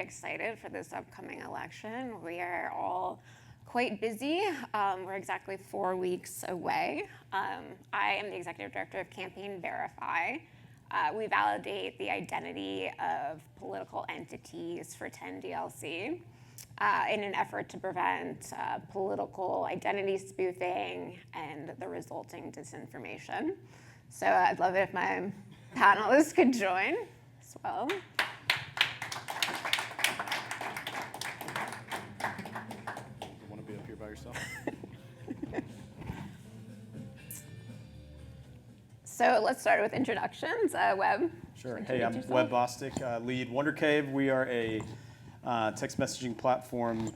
excited for this upcoming election. We are all quite busy. We're exactly 4 weeks away. I am the executive director of Campaign Verify. We validate the identity of political entities for 10 DLC in an effort to prevent political identity spoofing and the resulting disinformation. So I'd love it if my panelists could join as well. You want to be up here by yourself? So let's start with introductions. Webb. Sure. Hey, I'm Webb Bostic, lead Wondercave. We are a text messaging platform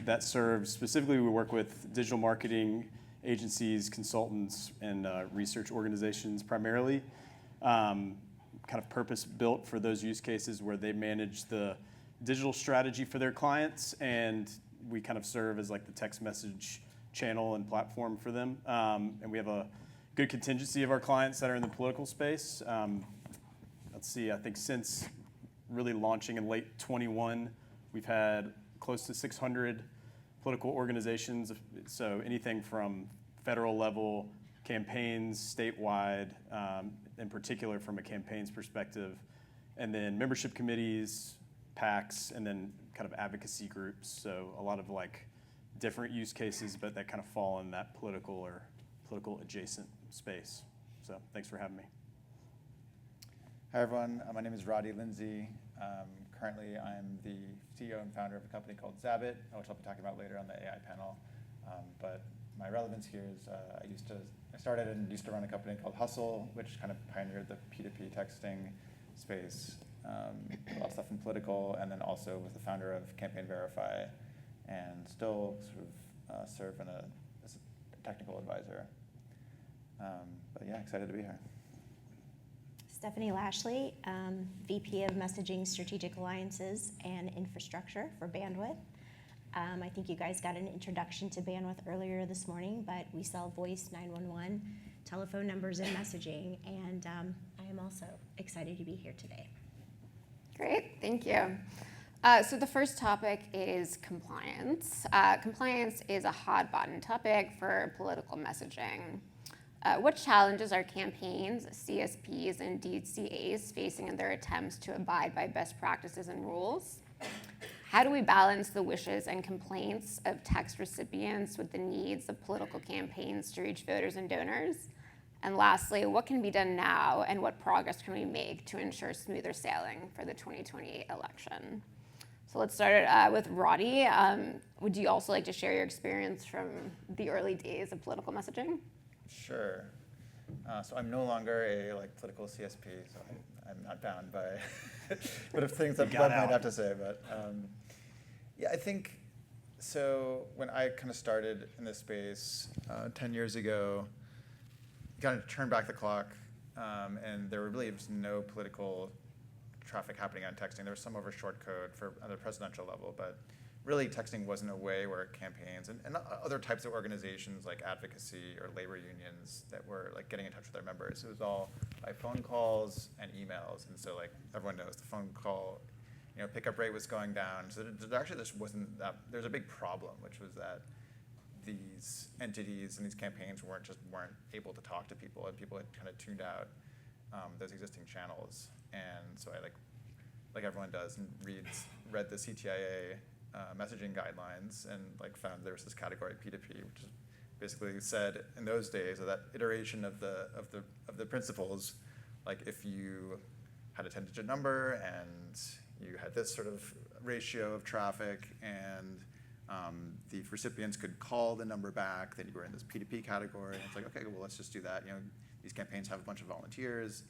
that serves, specifically we work with digital marketing agencies, consultants, and research organizations primarily. Kind of purpose-built for those use cases where they manage the digital strategy for their clients, and we kind of serve as like the text message channel and platform for them. And we have a good contingency of our clients that are in the political space. Let's see, I think since really launching in late 21, we've had close to 600 political organizations. So anything from federal level campaigns, statewide, in particular from a campaigns perspective, and then membership committees, PACs, and then kind of advocacy groups. So a lot of like different use cases, but that kind of fall in that political or political adjacent space. So thanks for having me. Hi everyone, my name is Roddy, Lindsay. Currently I'm the CEO and founder of a company called Zabit, which I'll be talking about later on the AI panel. But my relevance here is I started and used to run a company called Hustle, which kind of pioneered the P2P texting space. A lot of stuff in political, and then also was the founder of Campaign Verify, and still sort of serve as a technical advisor. But yeah, excited to be here. Stephanie Lashley, VP of Messaging Strategic Alliances and Infrastructure for Bandwidth. I think you guys got an introduction to Bandwidth earlier this morning, but we sell voice 911, telephone numbers, and messaging, and I am also excited to be here today. Great, thank you. So the first topic is compliance. Compliance is a hot-button topic for political messaging. What challenges are campaigns, CSPs, and DCAs facing in their attempts to abide by best practices and rules? How do we balance the wishes and complaints of text recipients with the needs of political campaigns to reach voters and donors? And lastly, what can be done now and what progress can we make to ensure smoother sailing for the 2028 election? So let's start with Roddy. Would you also like to share your experience from the early days of political messaging? Sure. So I'm no longer a political CSP, so I'm not bound by but of things that Webb might have to say. But yeah, I think so. When I kind of started in this space 10 years ago, kind of turned back the clock, and there really was no political traffic happening on texting. There was some over short code at the presidential level, but really texting wasn't a way where campaigns and other types of organizations like advocacy or labor unions that were like getting in touch with their members. It was all by phone calls and emails. And so like everyone knows the phone call, pickup rate was going down. So there actually just wasn't that, there's a big problem, which was that these entities and these campaigns weren't able to talk to people, and people had kind of tuned out those existing channels. And so I like everyone does, and read the CTIA messaging guidelines, and found there was this category P2P, which basically said in those days that iteration of the principles, like if you had a 10-digit number and you had this sort of ratio of traffic, and the recipients could call the number back, then you were in this P2P category. And it's like, okay, well, let's just do that. These campaigns have a bunch of volunteers.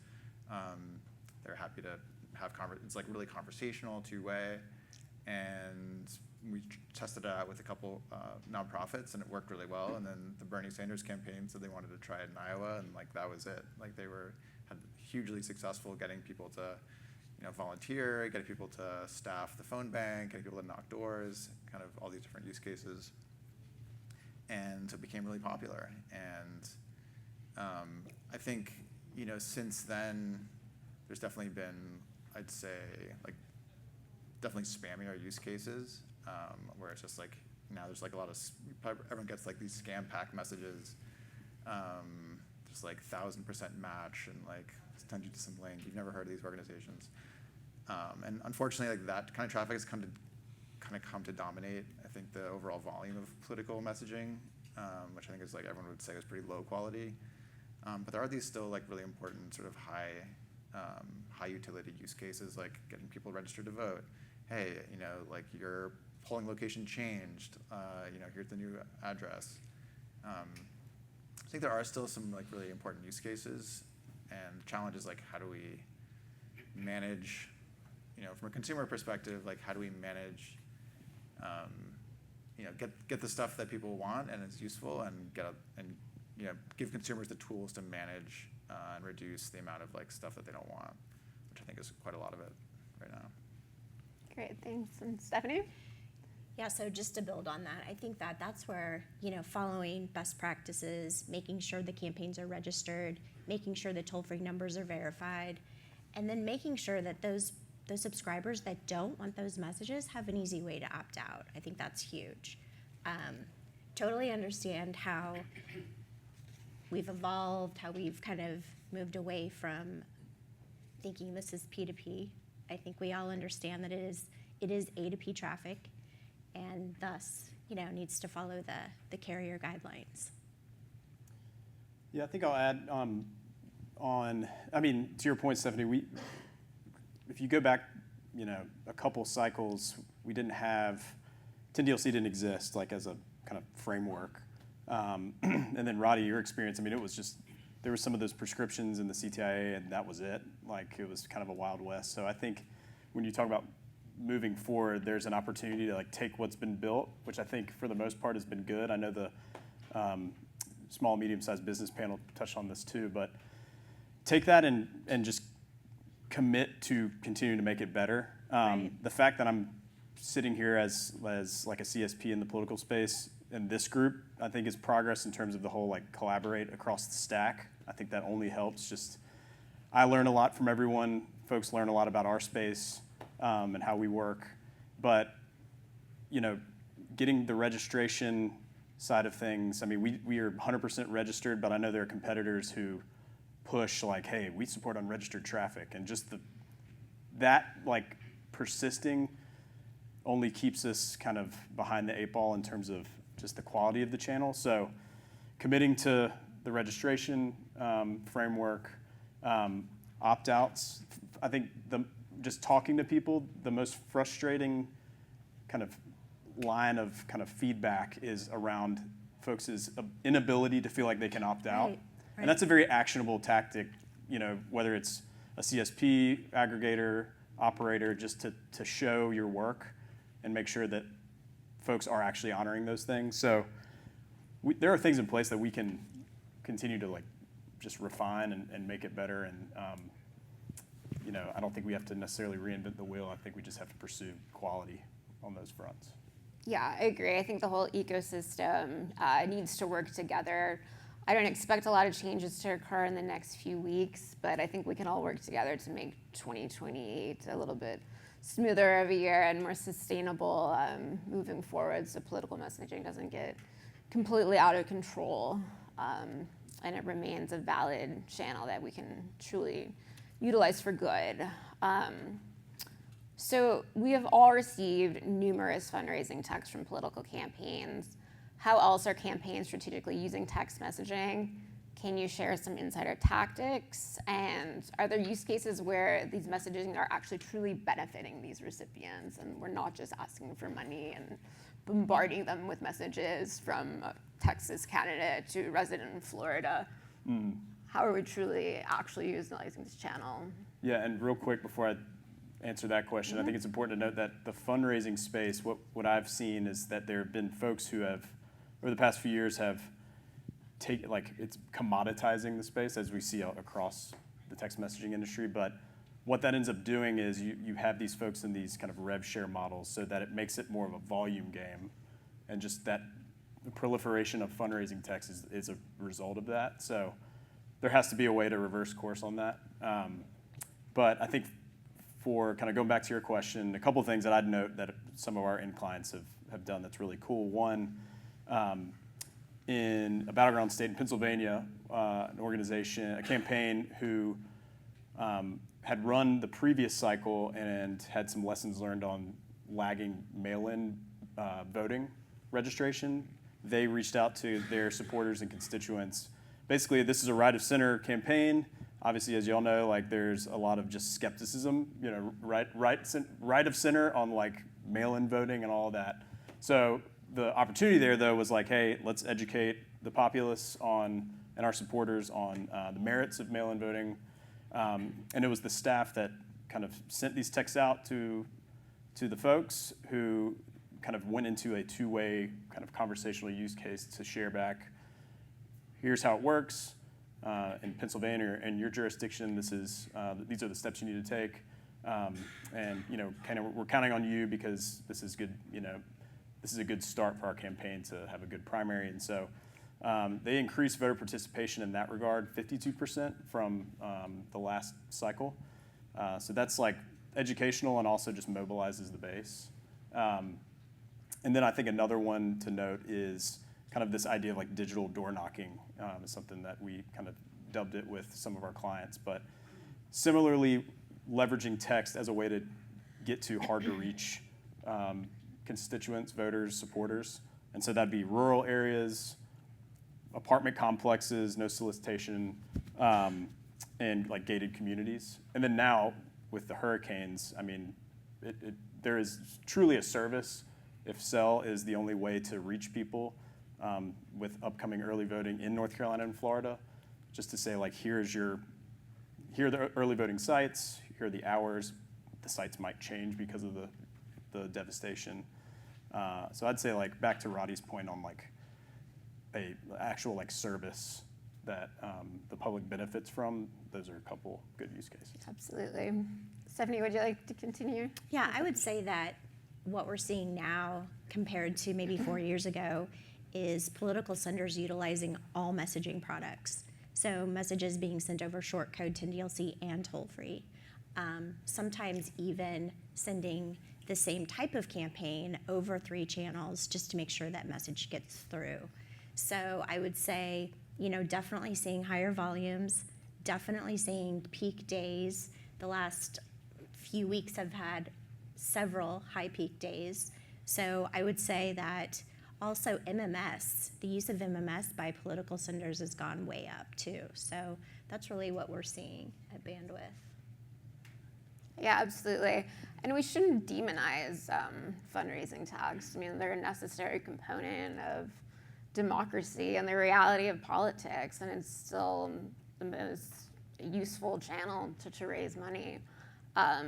They're happy to have it's like really conversational, two-way. And we tested it out with a couple nonprofits, and it worked really well. And then the Bernie Sanders campaign said they wanted to try it in Iowa, and that was it. They had hugely successful getting people to volunteer, getting people to staff the phone bank, getting people to knock doors, kind of all these different use cases. And so it became really popular. And I think since then, there's definitely been, I'd say, definitely spamming our use cases, where it's just like, now there's like a lot of, everyone gets like these scam pack messages, just like 1,000% match and like send you to some link. You've never heard of these organizations. And unfortunately, like that kind of traffic has come to dominate, I think, the overall volume of political messaging, which I think is like everyone would say is pretty low quality. But there are these still like really important sort of high utility use cases, like getting people registered to vote. Hey, like your polling location changed. Here's the new address. I think there are still some like really important use cases, and the challenge is like, how do we manage, from a consumer perspective, like how do we manage, get the stuff that people want and is useful, and give consumers the tools to manage and reduce the amount of like stuff that they don't want, which I think is quite a lot of it right now. Great, thanks. And Stephanie? Yeah, so just to build on that, I think that that's where, following best practices, making sure the campaigns are registered, making sure the toll-free numbers are verified, and then making sure that those subscribers that don't want those messages have an easy way to opt out. I think that's huge. Totally understand how we've evolved, how we've kind of moved away from thinking this is P2P. I think we all understand that it is A2P traffic, and thus, needs to follow the carrier guidelines. Yeah, I think I'll add to your point, Stephanie, if you go back, a couple cycles, we didn't have, 10DLC didn't exist like as a kind of framework. And then Roddy, your experience, it was just, there were some of those prescriptions in the CTIA and that was it. Like it was kind of a Wild West. So I think when you talk about moving forward, there's an opportunity to like take what's been built, which I think for the most part has been good. I know the small, medium-sized business panel touched on this too, but take that and just commit to continuing to make it better. Right. The fact that I'm sitting here as like a CSP in the political space in this group, I think is progress in terms of the whole like collaborate across the stack. I think that only helps. Just I learn a lot from everyone. Folks learn a lot about our space and how we work. But getting the registration side of things, we are 100% registered, but I know there are competitors who push like, hey, we support unregistered traffic, and just that like persisting only keeps us kind of behind the 8 ball in terms of just the quality of the channel. So committing to the registration framework, opt-outs, I think just talking to people, the most frustrating kind of line of kind of feedback is around folks' inability to feel like they can opt out. Right. And that's a very actionable tactic, whether it's a CSP, aggregator, operator, just to show your work and make sure that folks are actually honoring those things. So there are things in place that we can continue to like just refine and make it better. And I don't think we have to necessarily reinvent the wheel. I think we just have to pursue quality on those fronts. Yeah, I agree. I think the whole ecosystem needs to work together. I don't expect a lot of changes to occur in the next few weeks, but I think we can all work together to make 2028 a little bit smoother of a year and more sustainable moving forward, so political messaging doesn't get completely out of control, and it remains a valid channel that we can truly utilize for good. So we have all received numerous fundraising texts from political campaigns. How else are campaigns strategically using text messaging? Can you share some insider tactics? And are there use cases where these messaging are actually truly benefiting these recipients and we're not just asking for money and bombarding them with messages from a Texas candidate to a resident in Florida? How are we truly actually utilizing this channel? Yeah, and real quick before I answer that question, I think it's important to note that the fundraising space, what I've seen is that there have been folks who have, over the past few years, have taken, like, it's commoditizing the space as we see across the text messaging industry. But what that ends up doing is you have these folks in these kind of rev share models so that it makes it more of a volume game. And just that the proliferation of fundraising text is a result of that. So there has to be a way to reverse course on that. But I think for kind of going back to your question, a couple of things that I'd note that some of our end clients have done that's really cool. One, in a battleground state in Pennsylvania, an organization, a campaign who had run the previous cycle and had some lessons learned on lagging mail-in voting registration. They reached out to their supporters and constituents. Basically, this is a right of center campaign. Obviously, as you all know, like there's a lot of just skepticism, right of center on like mail-in voting and all of that. So the opportunity there, though, was like, hey, let's educate the populace and our supporters on the merits of mail-in voting. And it was the staff that kind of sent these texts out to the folks who kind of went into a two-way kind of conversational use case to share back, here's how it works. In Pennsylvania and your jurisdiction, these are the steps you need to take. And we're counting on you because this is good, this is a good start for our campaign to have a good primary. And so they increased voter participation in that regard, 52% from the last cycle. So that's like educational and also just mobilizes the base. And then I think another one to note is kind of this idea of like digital door knocking is something that we kind of dubbed it with some of our clients. But similarly, leveraging text as a way to get to hard to reach constituents, voters, supporters. And so that'd be rural areas, apartment complexes, no solicitation, and like gated communities. And then now with the hurricanes, I mean, there is truly a service if cell is the only way to reach people with upcoming early voting in North Carolina and Florida, just to say like, here are the early voting sites, here are the hours. The sites might change because of the devastation. So I'd say like back to Roddy's point on like a actual like service that the public benefits from, those are a couple good use cases. Absolutely. Stephanie, would you like to continue? Yeah, I would say that what we're seeing now compared to maybe 4 years ago is political senders utilizing all messaging products. So messages being sent over short code 10DLC and toll free. Sometimes even sending the same type of campaign over 3 channels just to make sure that message gets through. So I would say, definitely seeing higher volumes, definitely seeing peak days. The last few weeks have had several high peak days. So I would say that also MMS, the use of MMS by political senders has gone way up too. So that's really what we're seeing at Bandwidth. Yeah, absolutely. And we shouldn't demonize fundraising tags. I mean, they're a necessary component of democracy and the reality of politics, and it's still the most useful channel to raise money.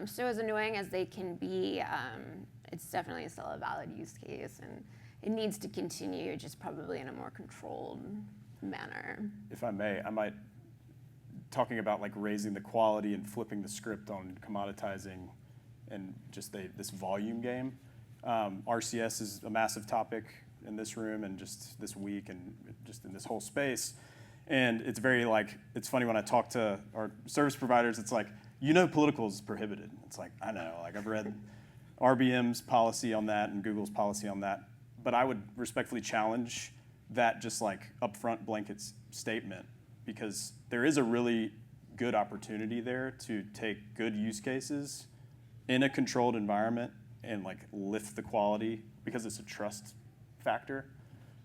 So as annoying as they can be, it's definitely still a valid use case, and it needs to continue, just probably in a more controlled manner. If I may, I might, talking about like raising the quality and flipping the script on commoditizing and just this volume game. RCS is a massive topic in this room and just this week and just in this whole space. And it's very like, it's funny when I talk to our service providers, it's like, political is prohibited. It's like, I know, like I've read RBM's policy on that and Google's policy on that, but I would respectfully challenge that just like upfront blanket statement, because there is a really good opportunity there to take good use cases in a controlled environment and like lift the quality, because it's a trust factor.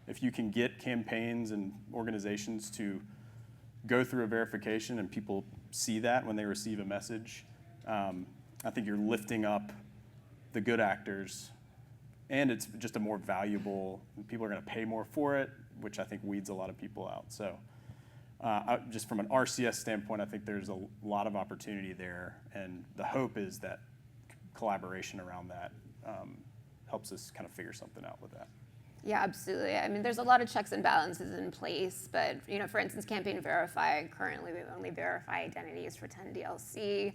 If you can get campaigns and organizations to go through a verification and people see that when they receive a message, I think you're lifting up the good actors, and it's just a more valuable, people are going to pay more for it, which I think weeds a lot of people out. So just from an RCS standpoint, I think there's a lot of opportunity there, and the hope is that collaboration around that helps us kind of figure something out with that. Yeah, absolutely. I mean, there's a lot of checks and balances in place, but for instance, Campaign Verify, currently we only verify identities for 10DLC.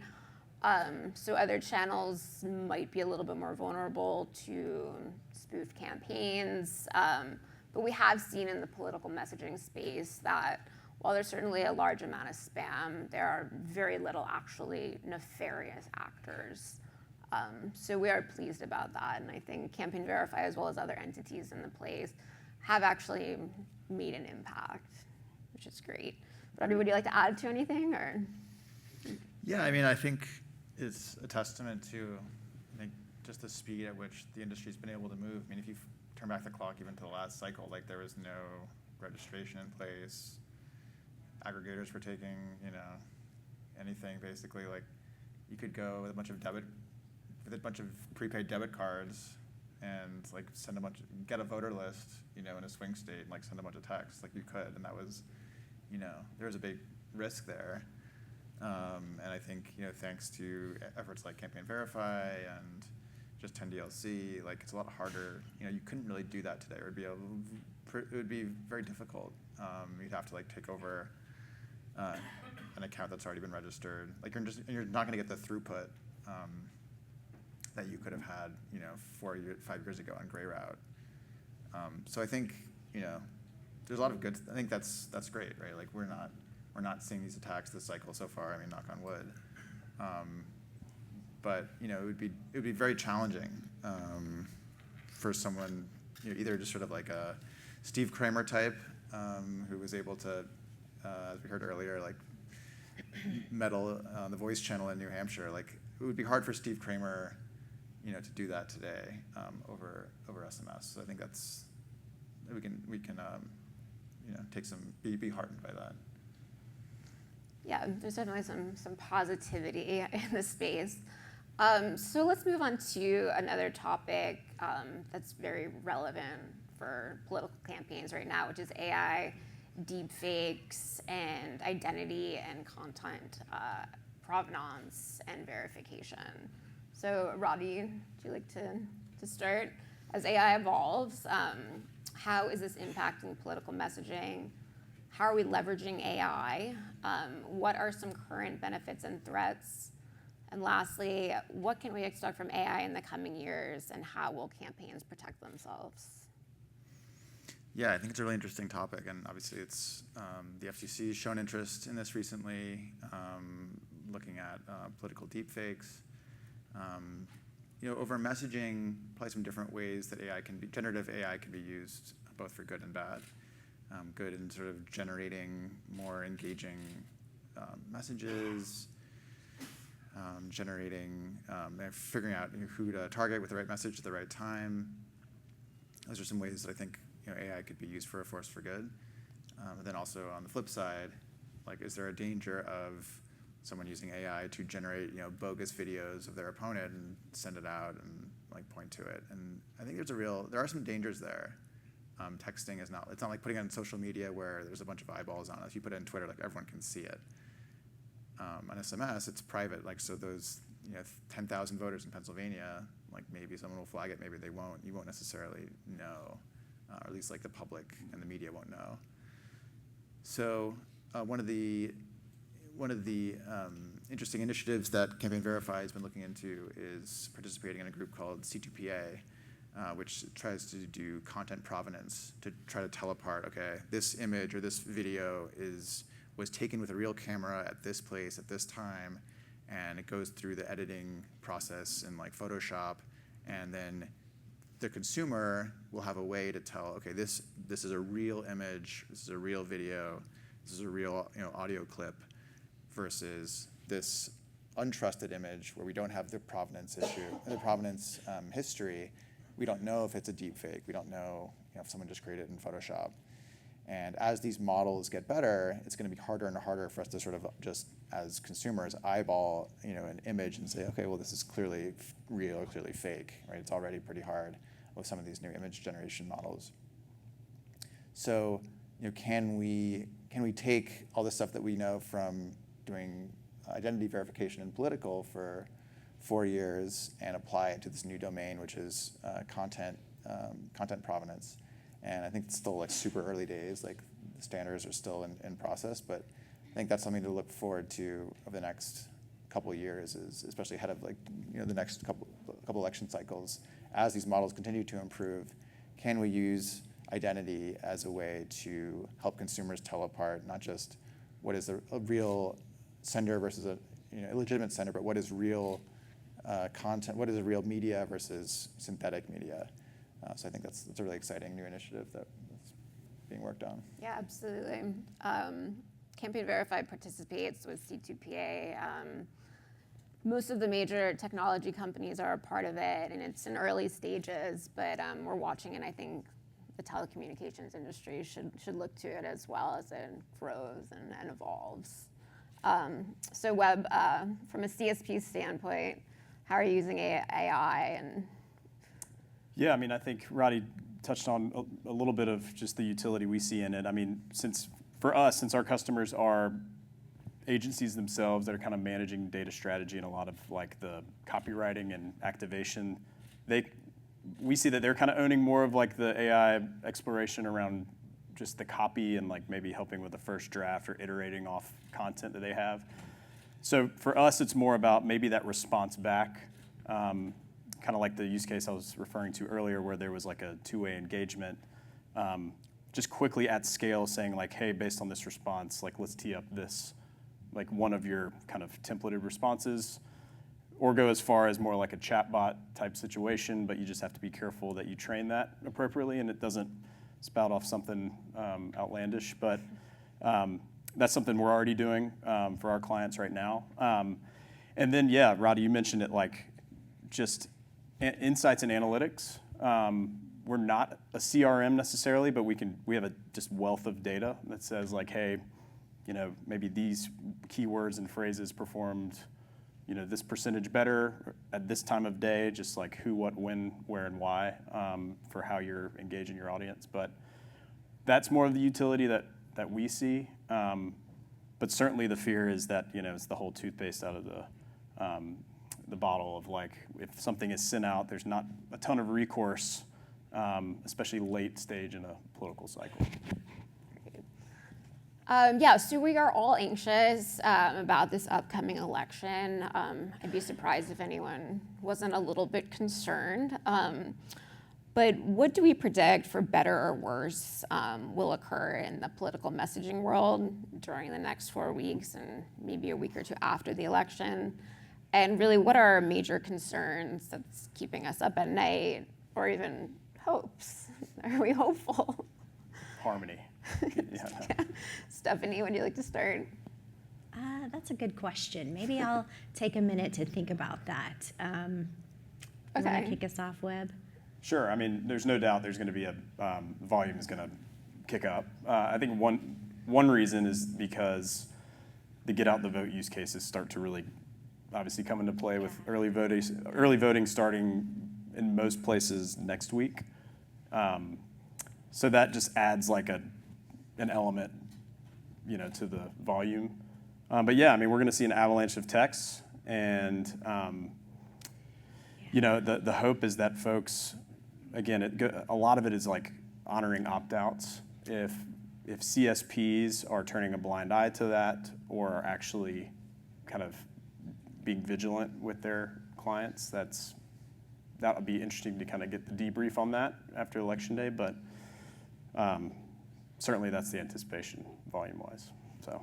So other channels might be a little bit more vulnerable to spoof campaigns. But we have seen in the political messaging space that while there's certainly a large amount of spam, there are very little actually nefarious actors. So we are pleased about that, and I think Campaign Verify, as well as other entities in the place, have actually made an impact, which is great. Roddy, would you like to add to anything, or? Yeah, I mean, I think it's a testament to, I think, just the speed at which the industry's been able to move. I mean, if you turn back the clock even to the last cycle, like there was no registration in place. Aggregators were taking, anything basically. Like you could go with a bunch of prepaid debit cards and like get a voter list, in a swing state and like send a bunch of texts, like you could, and that was, there was a big risk there. And I think, thanks to efforts like Campaign Verify and just 10DLC, like it's a lot harder. You couldn't really do that today. It would be very difficult. You'd have to like take over an account that's already been registered. Like you're not going to get the throughput that you could have had, 5 years ago on Gray Route. So I think, there's a lot of good. I think that's great, right? Like we're not seeing these attacks this cycle so far. I mean, knock on wood. But it would be very challenging for someone, either just sort of like a Steve Kramer type, who was able to, as we heard earlier, like meddle on the voice channel in New Hampshire. Like it would be hard for Steve Kramer, to do that today over SMS. So I think we can take be heartened by that. Yeah, there's definitely some positivity in the space. So let's move on to another topic that's very relevant for political campaigns right now, which is AI, deepfakes, and identity and content provenance and verification. So Roddy, would you like to start? As AI evolves, how is this impacting political messaging? How are we leveraging AI? What are some current benefits and threats? And lastly, what can we expect from AI in the coming years, and how will campaigns protect themselves? Yeah, I think it's a really interesting topic, and obviously it's the FCC has shown interest in this recently, looking at political deepfakes. Over messaging, probably some different ways that generative AI can be used both for good and bad. Good in sort of generating more engaging messages, figuring out who to target with the right message at the right time. Those are some ways that I think AI could be used for a force for good. But then also on the flip side, like, is there a danger of someone using AI to generate bogus videos of their opponent and send it out and like point to it? And I think there are some dangers there. Texting it's not like putting it on social media where there's a bunch of eyeballs on it. If you put it on Twitter, like everyone can see it. On SMS, it's private. Like so, those 10,000 voters in Pennsylvania, like maybe someone will flag it, maybe they won't. You won't necessarily know, or at least like the public and the media won't know. So one of the interesting initiatives that Campaign Verify has been looking into is participating in a group called C2PA, which tries to do content provenance to try to tell apart, okay, this image or this video was taken with a real camera at this place at this time, and it goes through the editing process in like Photoshop, and then the consumer will have a way to tell, okay, this is a real image, this is a real video, this is a real audio clip, versus this untrusted image where we don't have the provenance history. We don't know if it's a deep fake. We don't know if someone just created it in Photoshop. And as these models get better, it's going to be harder and harder for us to sort of just, as consumers, eyeball an image and say, okay, well, this is clearly real or clearly fake, right? It's already pretty hard with some of these new image generation models. So, can we take all the stuff that we know from doing identity verification in political for 4 years and apply it to this new domain, which is content provenance? And I think it's still like super early days, like the standards are still in process, but I think that's something to look forward to over the next couple of years, is especially ahead of like the next couple election cycles. As these models continue to improve, can we use identity as a way to help consumers tell apart not just what is a real sender versus a illegitimate sender, but what is real content, what is real media versus synthetic media. So I think that's a really exciting new initiative that's being worked on. Yeah, absolutely. Campaign Verified participates with C2PA. Most of the major technology companies are a part of it, and it's in early stages, but we're watching, and I think the telecommunications industry should look to it as well as it grows and evolves. So Webb, from a CSP standpoint, how are you using AI? And Yeah, I mean, I think Roddy touched on a little bit of just the utility we see in it. I mean, since our customers are agencies themselves that are kind of managing data strategy and a lot of like the copywriting and activation, we see that they're kind of owning more of like the AI exploration around just the copy and like maybe helping with the first draft or iterating off content that they have. So for us, it's more about maybe that response back, kind of like the use case I was referring to earlier where there was like a two-way engagement, just quickly at scale saying like, hey, based on this response, like let's tee up this, like one of your kind of templated responses, or go as far as more like a chatbot type situation, but you just have to be careful that you train that appropriately and it doesn't spout off something outlandish. But that's something we're already doing for our clients right now. And then, yeah, Roddy, you mentioned it, like just insights and analytics. We're not a CRM necessarily, but we have a just wealth of data that says like, hey, maybe these keywords and phrases performed, this percentage better at this time of day, just like who, what, when, where, and why for how you're engaging your audience. But that's more of the utility that we see. But certainly the fear is that, it's the whole toothpaste out of the bottle of like, if something is sent out, there's not a ton of recourse, especially late stage in a political cycle. Yeah, so we are all anxious about this upcoming election. I'd be surprised if anyone wasn't a little bit concerned. But what do we predict, for better or worse, will occur in the political messaging world during the next 4 weeks and maybe a week or two after the election? And really, what are our major concerns that's keeping us up at night, or even hopes? Are we hopeful? Harmony. Yeah. Stephanie, would you like to start? That's a good question. Maybe I'll take a minute to think about that. You want to kick us off, Webb? Sure. I mean, there's no doubt there's going to be volume is going to kick up. I think one reason is because the get out the vote use cases start to really obviously come into play with early voting starting in most places next week. So that just adds like an element, to the volume. But yeah, I mean, we're going to see an avalanche of texts, and the hope is that folks, again, a lot of it is like honoring opt-outs. If CSPs are turning a blind eye to that, or are actually kind of being vigilant with their clients, that would be interesting to kind of get the debrief on that after Election Day. But certainly that's the anticipation volume-wise. So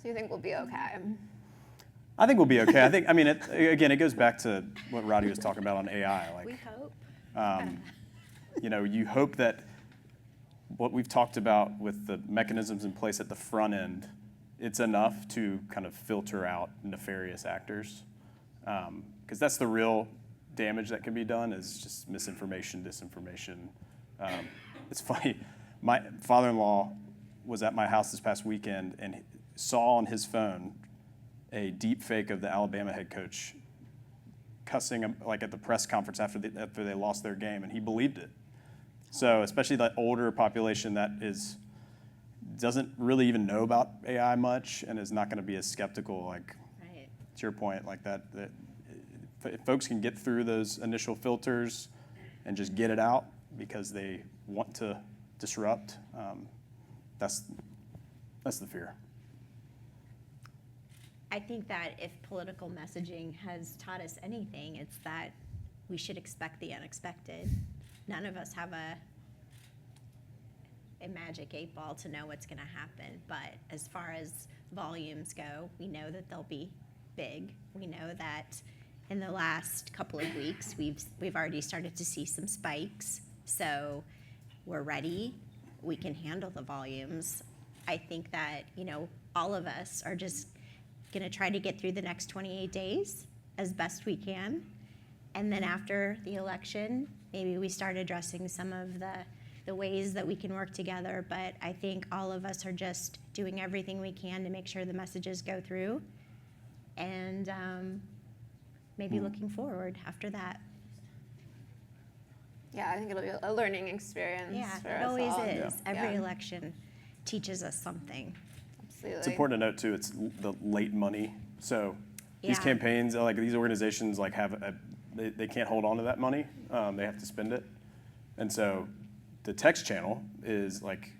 you think we'll be okay? I think we'll be okay. It goes back to what Roddy was talking about on AI. Like, we hope. You hope that what we've talked about with the mechanisms in place at the front end, it's enough to kind of filter out nefarious actors. Because that's the real damage that can be done, is just misinformation, disinformation. It's funny, my father-in-law was at my house this past weekend and saw on his phone a deep fake of the Alabama head coach cussing like at the press conference after they lost their game, and he believed it. So especially that older population that doesn't really even know about AI much and is not going to be as skeptical, like Right. to your point, like that if folks can get through those initial filters and just get it out because they want to disrupt, that's the fear. I think that if political messaging has taught us anything, it's that we should expect the unexpected. None of us have a a magic 8 ball to know what's going to happen. But as far as volumes go, we know that they'll be big. We know that in the last couple of weeks, we've already started to see some spikes. So we're ready. We can handle the volumes. I think that, all of us are just going to try to get through the next 28 days as best we can. And then after the election, maybe we start addressing some of the ways that we can work together. But I think all of us are just doing everything we can to make sure the messages go through. And maybe looking forward after that. Yeah, I think it'll be a learning experience Yeah, for it us always all. is. Every Yeah. election teaches us something. Absolutely. It's important to note too, it's the late money. So these Yeah. campaigns, like these organizations, like they can't hold on to that money. They have to spend it. And so the text channel is like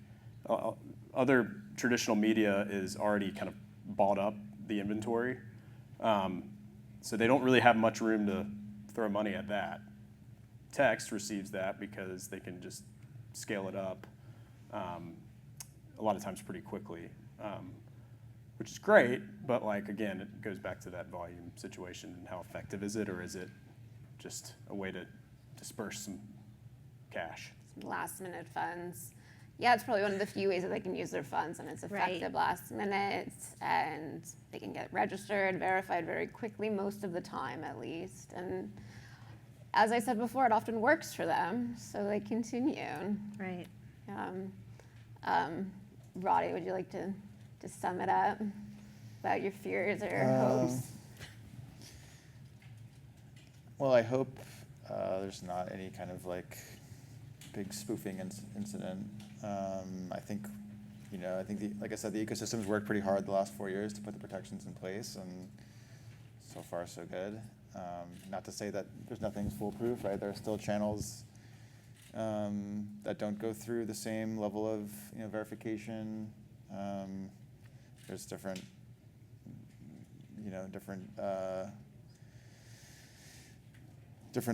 other traditional media is already kind of bought up the inventory. So they don't really have much room to throw money at that. Text receives that because they can just scale it up a lot of times pretty quickly, which is great, but like again, it goes back to that volume situation and how effective is it, or is it just a way to disperse some cash? Last minute funds. Yeah, it's probably one of the few ways that they can use their funds, and it's effective last minute, and they can get registered, verified very quickly, most of the time at least. And as I said before, it often works for them, so they continue. Right. Roddy, would you like to sum it up about your fears or your hopes? Well, I hope there's not any kind of like big spoofing incident. I think, like I said, the ecosystem's worked pretty hard the last 4 years to put the protections in place, and so far so good. Not to say that there's nothing foolproof, right? There are still channels that don't go through the same level of verification. There's different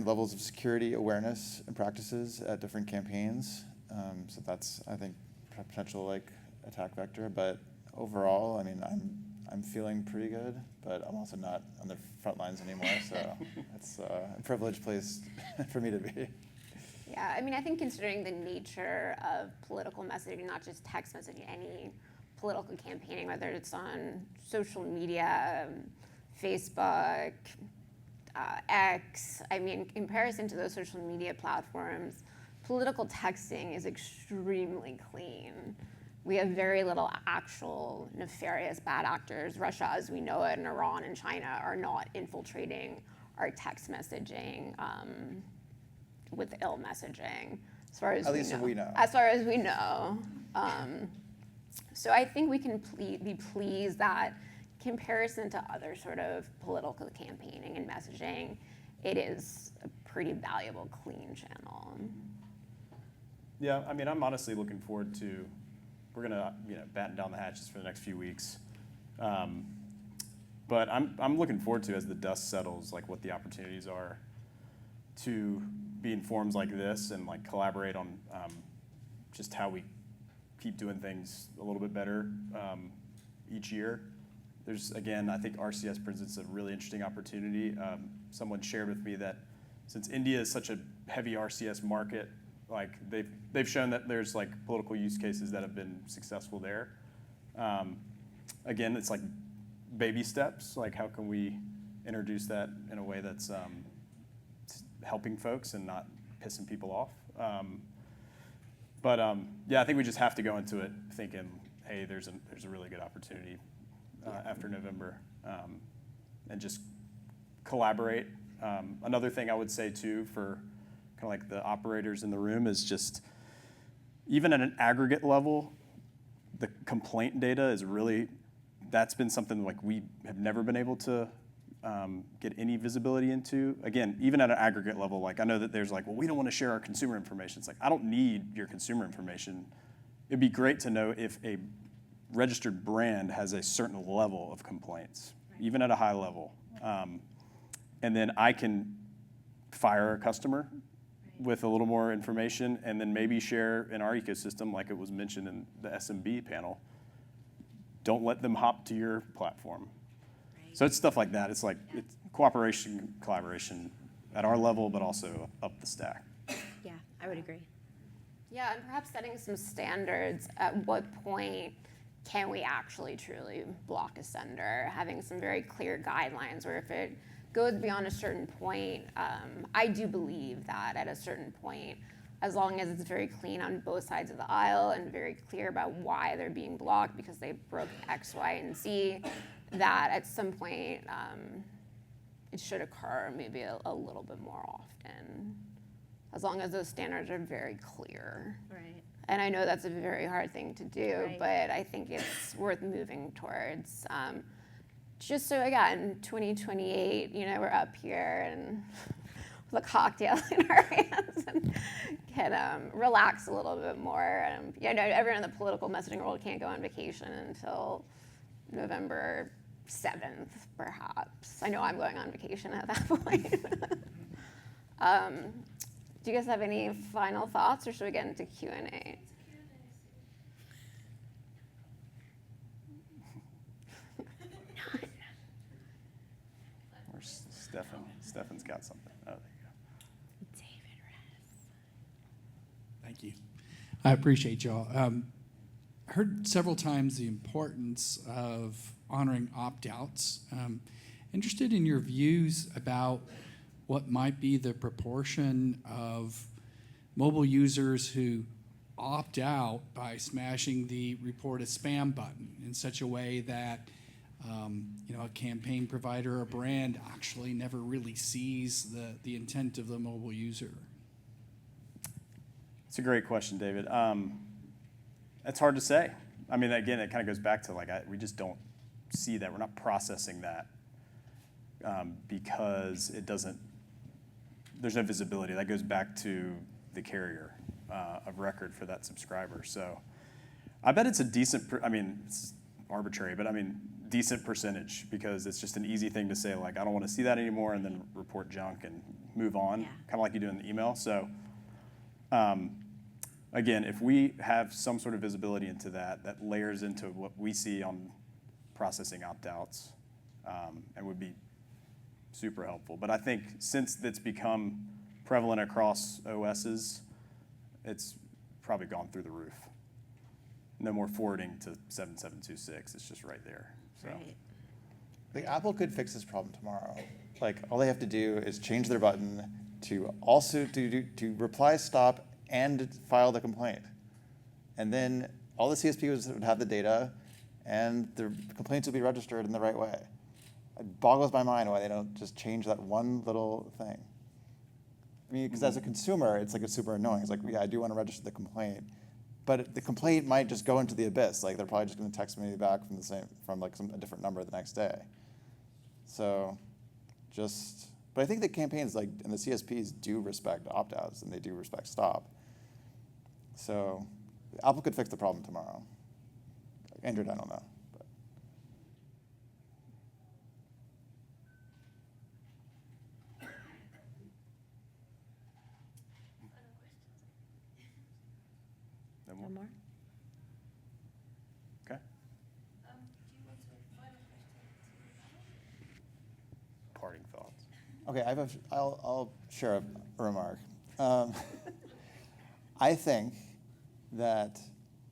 levels of security awareness and practices at different campaigns. So that's, I think, a potential like attack vector. But overall, I mean, I'm feeling pretty good, but I'm also not on the front lines anymore. So it's a privileged place for me to be. Yeah, I mean, I think considering the nature of political messaging, not just text messaging, any political campaigning, whether it's on social media, Facebook, X, I mean, in comparison to those social media platforms, political texting is extremely clean. We have very little actual nefarious bad actors. Russia, as we know it, and Iran and China are not infiltrating our text messaging with ill messaging, as far as At least we know. As far as we know. So I think we can be pleased that, comparison to other sort of political campaigning and messaging, it is a pretty valuable, clean channel. Yeah, I mean, I'm honestly looking forward to, we're gonna batten down the hatches for the next few weeks. But I'm looking forward to, as the dust settles, like what the opportunities are to be in forums like this and like collaborate on just how we keep doing things a little bit better each year. There's, again, I think RCS presents a really interesting opportunity. Someone shared with me that since India is such a heavy RCS market, like they've shown that there's like political use cases that have been successful there. Again, it's like baby steps. Like how can we introduce that in a way that's helping folks and not pissing people off? Yeah, I think we just have to go into it thinking, hey, there's a really good opportunity after November, and just collaborate. Another thing I would say too, for kind of like the operators in the room, is just even at an aggregate level, the complaint data is really, that's been something like we have never been able to get any visibility into. Again, even at an aggregate level, like I know that there's like, well, we don't want to share our consumer information. It's like, I don't need your consumer information. It'd be great to know if a registered brand has a certain level of complaints, even at a high level. And then I can fire a customer with a little more information, and then maybe share in our ecosystem, like it was mentioned in the SMB panel. Don't let them hop to your platform. Right. So it's stuff like that. It's like it's cooperation, collaboration at our level, but also up the stack. Yeah, I would agree. Yeah, and perhaps setting some standards. At what point can we actually truly block a sender? Having some very clear guidelines where if it goes beyond a certain point, I do believe that at a certain point, as long as it's very clean on both sides of the aisle and very clear about why they're being blocked because they broke X, Y, and Z, that at some point it should occur maybe a little bit more often, as long as those standards are very clear. Right. And I know that's a very hard thing to do, Right. but I think it's worth moving towards. Just so, again, 2028, we're up here and with a cocktail in our hands and can relax a little bit more. Everyone in the political messaging world can't go on vacation until November 7th, perhaps. I know I'm going on vacation at that point. Do you guys have any final thoughts, or should we get into Q&A? Where's Stefan? Stefan's got something. Oh, there you go. David Rez. Thank you. I appreciate y'all. I heard several times the importance of honoring opt-outs. Interested in your views about what might be the proportion of mobile users who opt out by smashing the report a spam button in such a way that a campaign provider or brand actually never really sees the intent of the mobile user. It's a great question, David. It's hard to say. I mean, again, it kind of goes back to we just don't see that. We're not processing that because it doesn't. There's no visibility. That goes back to the carrier of record for that subscriber. So I bet it's a decent. It's arbitrary, but decent percentage because it's just an easy thing to say I don't want to see that anymore, and then report junk and move on, Yeah. kind of like you do in the email. So. Again, if we have some sort of visibility into that layers into what we see on processing opt-outs, and would be super helpful. But I think since it's become prevalent across OSs, it's probably gone through the roof. No more forwarding to 7726. It's just right there. So. Right. Apple could fix this problem tomorrow. All they have to do is change their button to also to reply stop and file the complaint. And then all the CSPs would have the data, and the complaints would be registered in the right way. It boggles my mind why they don't just change that one little thing. Because as a consumer, it's it's super annoying. It's yeah, I do want to register the complaint, but the complaint might just go into the abyss. They're probably just going to text me back from a different number the next day. So, but I think the campaigns and the CSPs do respect opt-outs and they do respect stop. So Apple could fix the problem tomorrow. Android, I don't know. But. No more? One more? Okay. Parting thoughts. Okay, I'll share a remark. I think that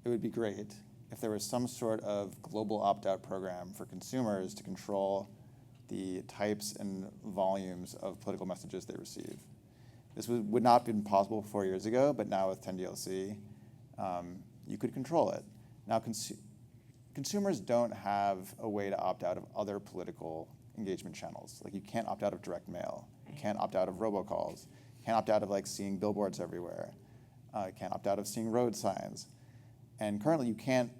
it would be great if there was some sort of global opt-out program for consumers to control the types and volumes of political messages they receive. This would not have been possible 4 years ago, but now with 10DLC, you could control it. Now, consumers don't have a way to opt out of other political engagement channels. You can't opt out of direct mail. You can't opt out of robocalls. You can't opt out of seeing billboards everywhere. You can't opt out of seeing road signs. And currently, you can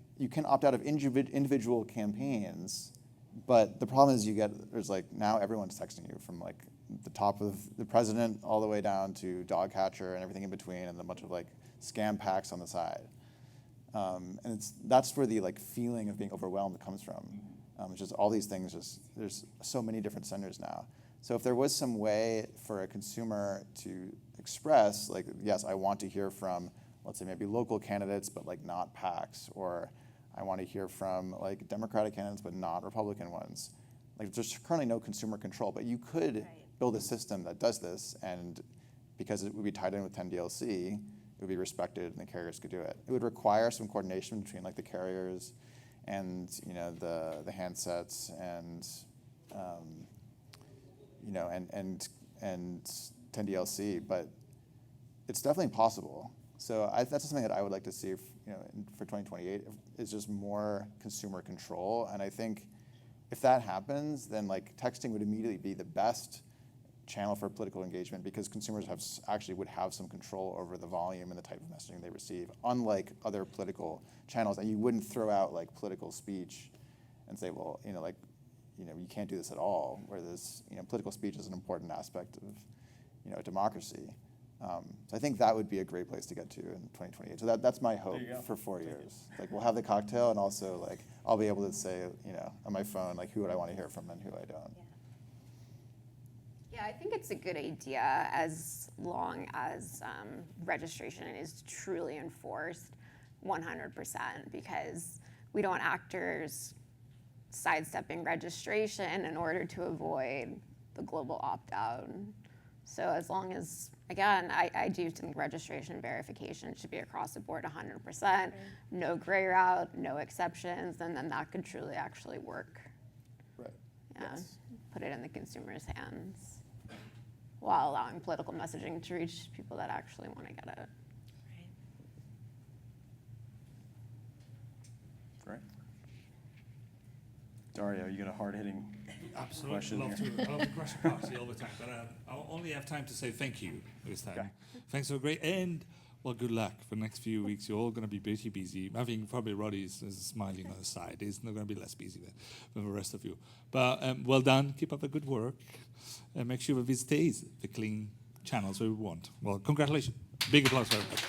opt out of individual campaigns, but the problem is there's now everyone's texting you from the top of the president all the way down to dog catcher and everything in between, and a bunch of scam packs on the side. And that's where the feeling of being overwhelmed comes from. It's just all these things. There's so many different senders now. So if there was some way for a consumer to express, like, yes, I want to hear from, let's say, maybe local candidates, but like not PACs, or I want to hear from like Democratic candidates, but not Republican ones. Like, there's currently no consumer control, but you could build a system that does this, and because it would be tied in with 10DLC, it would be respected, and the carriers could do it. It would require some coordination between like the carriers and the handsets and and 10DLC, but it's definitely possible. So that's something that I would like to see for 2028 is just more consumer control. And I think if that happens, then like texting would immediately be the best channel for political engagement, because consumers would have some control over the volume and the type of messaging they receive, unlike other political channels. And you wouldn't throw out like political speech and say, well, you can't do this at all, whereas political speech is an important aspect of democracy. So I think that would be a great place to get to in 2028. So that's my hope for 4 years. Like, we'll have the cocktail, and also like I'll be able to say, on my phone, like, who would I want to hear from and who I don't. Yeah, I think it's a good idea as long as registration is truly enforced 100%, because we don't want actors sidestepping registration in order to avoid the global opt-out. So as long as, again, I do think registration verification should be across the board 100%, no gray route, no exceptions, and then that could truly actually work. Right. Yeah, Yes. put it in the consumer's hands while allowing political messaging to reach people that actually want to get it. Great. Dario, you got a hard-hitting Absolutely. question I love to crush the party all the time, but I only have time to say thank you this time. Okay. Thanks for great, and well, good luck for the next few weeks. You're all going to be pretty busy. I think probably Roddy is smiling on the side. He's not going to be less busy than the rest of you. But well done. Keep up the good work, and make sure that this stays the clean channels we want. Well, congratulations. Big applause for everybody.